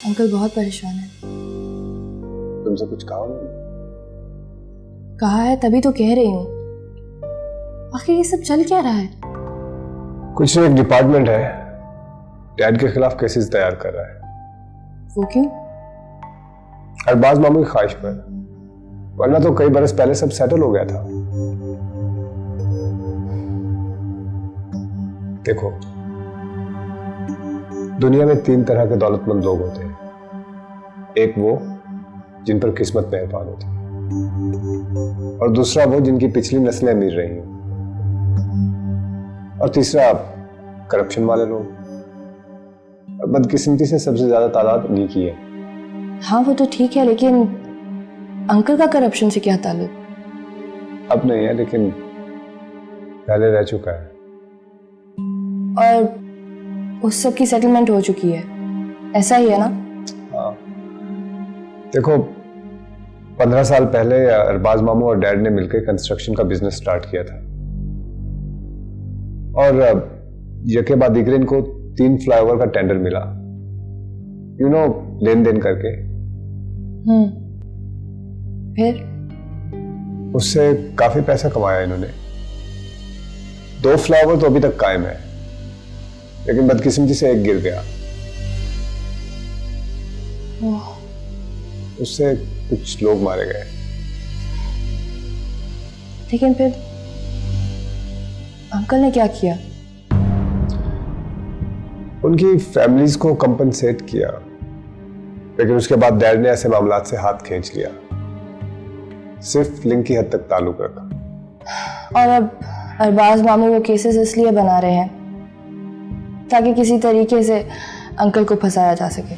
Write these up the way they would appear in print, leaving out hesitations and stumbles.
Uncle बहुत परेशान है। तुमसे कुछ कहा उन्होंने? कहा है तभी तो कह रही हूँ। आखिर ये सब चल क्या रहा है? कुछ एक डिपार्टमेंट है, डैड के खिलाफ केसेस तैयार कर रहा है। वो क्यों? अरबाज मामू की ख्वाहिश पर, वरना तो कई बरस पहले सब सेटल हो गया था। देखो, दुनिया में 3 तरह के दौलतमंद लोग होते हैं। एक वो जिन पर किस्मत मेहरबान होती है, और दूसरा वो जिनकी पिछली नस्लें अमीर रही हैं, और तीसरा करप्शन वाले लोग। और बदकिस्मती से सबसे ज्यादा तादाद उन्हीं की है। हाँ वो तो ठीक है, लेकिन अंकल का करप्शन से क्या ताल्लुक? अब नहीं है, लेकिन पहले रह चुका है। और उस सब की सेटलमेंट हो चुकी है, ऐसा ही है ना? हाँ, देखो 15 साल पहले अरबाज मामू और डैड ने मिलकर कंस्ट्रक्शन का बिजनेस स्टार्ट किया था, और यके बाद दिगरे इनको 3 फ्लाईओवर का टेंडर मिला, लेन देन करके। फिर उससे काफी पैसा कमाया इन्होंने। 2 फ्लाईओवर तो अभी तक कायम है, लेकिन बदकिस्मती से एक गिर गया। उससे कुछ लोग मारे गए। लेकिन फिर अंकल ने क्या किया? उनकी फैमिलीज को कंपनसेट किया, लेकिन उसके बाद डैड ने ऐसे मामलात से हाथ खींच लिया। सिर्फ लिंक की हद तक ताल्लुक रखा। और अब अरबाज मामू वो केसेस इसलिए बना रहे हैं ताकि किसी तरीके से अंकल को फंसाया जा सके।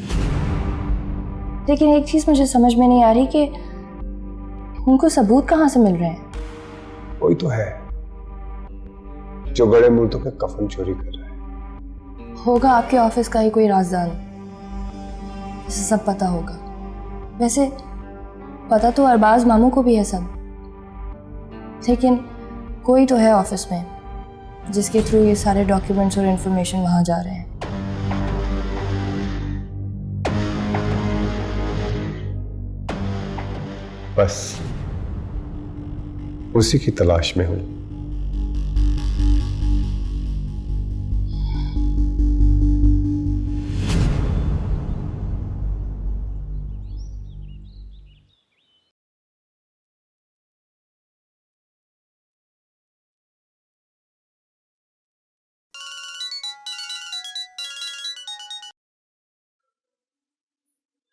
लेकिन एक चीज मुझे समझ में नहीं आ रही कि उनको सबूत कहां से मिल रहे हैं? कोई तो है जो बड़े मुर्दों के कफन चोरी कर रहा है। होगा आपके ऑफिस का ही कोई राजदान, जिसे सब पता होगा। वैसे पता तो अरबाज मामू को भी है सब, लेकिन कोई तो है ऑफिस में जिसके थ्रू ये सारे डॉक्यूमेंट्स और इंफॉर्मेशन वहां जा रहे हैं। बस उसी की तलाश में हूं।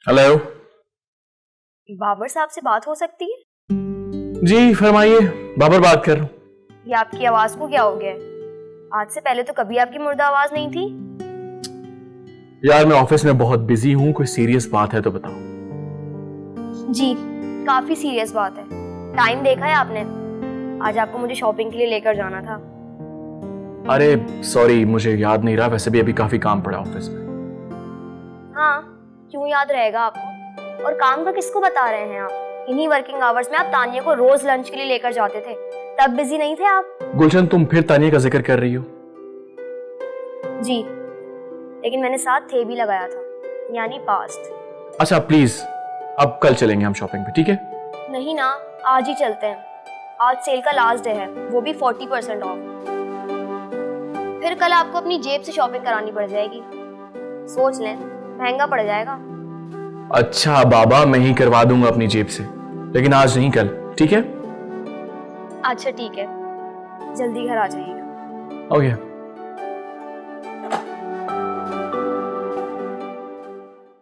हेलो बाबर साहब से बात हो सकती है? जी फरमाइए, बाबर बात कर रहा हूँ। ये आपकी आवाज को क्या हो गया है? आज से पहले तो कभी आपकी मुर्दा आवाज नहीं थी। यार मैं ऑफिस में बहुत बिजी हूँ, कोई सीरियस बात है तो बताओ। जी काफी सीरियस बात है। टाइम देखा है आपने? आज आपको मुझे शॉपिंग के लिए लेकर जाना था। अरे सॉरी, मुझे याद नहीं रहा। वैसे भी अभी काफी काम पड़ा ऑफिस में। हाँ, क्यों याद रहेगा आपको? और काम का किसको बता रहे हैं आप? इन्हीं वर्किंग आवर्स में आप तानिया को रोज लंच के लिए लेकर जाते थे, तब बिजी नहीं थे आप? गुलशन, तुम फिर तानिया का जिक्र कर रही हो? जी, लेकिन मैंने साथ थे भी लगाया था, यानी पास्ट। अच्छा प्लीज, अब कल चलेंगे हम शॉपिंग पे, ठीक है? नहीं ना, आज ही चलते हैं। आज सेल का लास्ट डे है, वो भी 40% ऑफ। फिर कल आपको अपनी जेब से शॉपिंग करानी पड़ जाएगी। सोच लें, महंगा पड़ जाएगा। अच्छा बाबा, मैं ही करवा दूंगा अपनी जेब से, लेकिन आज नहीं, कल, ठीक है? अच्छा ठीक है, जल्दी घर आ जाइएगा। ओके।